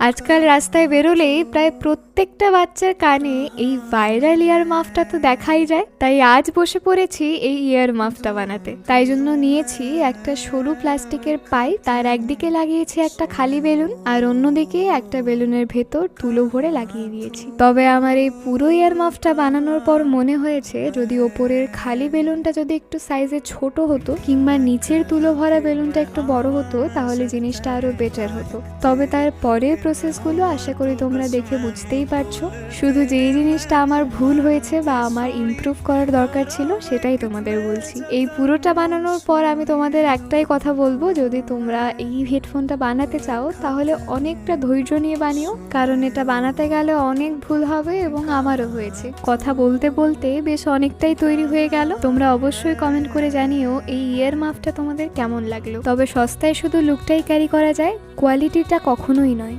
আজকাল রাস্তায় বেরোলেই প্রায় প্রত্যেকটা বাচ্চার কানে এই ভাইরাল ইয়ার মাফটা তো দেখাই যায়। তাই আজ বসে পড়েছি এই ইয়ার মাফটা বানাতে। তাই জন্য নিয়েছি একটা সরু প্লাস্টিকের পাইপ, তার একদিকে লাগিয়েছি একটা খালি বেলুন আর অন্যদিকে একটা বেলুনের ভেতর তুলো ভরে লাগিয়ে দিয়েছি। তবে আমার এই পুরো ইয়ার মাফটা বানানোর পর মনে হয়েছে যদি ওপরের খালি বেলুনটা যদি একটু সাইজে ছোট হতো কিংবা নিচের তুলো ভরা বেলুনটা একটু বড় হতো তাহলে জিনিসটা আরো বেটার হতো। তবে তার পরের প্রসেসগুলো আশা করি তোমরা দেখে বুঝতেই পারছো। শুধু যেই জিনিসটা আমার ভুল হয়েছে বা আমার ইমপ্রুভ করার দরকার ছিল সেটাই তোমাদের বলছি। এই পুরোটা বানানোর পর আমি তোমাদের একটাই কথা বলবো, যদি তোমরা এই হেডফোনটা বানাতে চাও তাহলে অনেকটা ধৈর্য নিয়ে বানিও, কারণ এটা বানাতে গেলে অনেক ভুল হবে এবং আমারও হয়েছে। কথা বলতে বলতে বেশ অনেকটাই তৈরি হয়ে গেল। তোমরা অবশ্যই কমেন্ট করে জানিও এই ইয়ার মাফটা তোমাদের কেমন লাগলো। তবে সস্তায় শুধু লুকটাই ক্যারি করা যায়, কোয়ালিটিটা কখনোই নয়।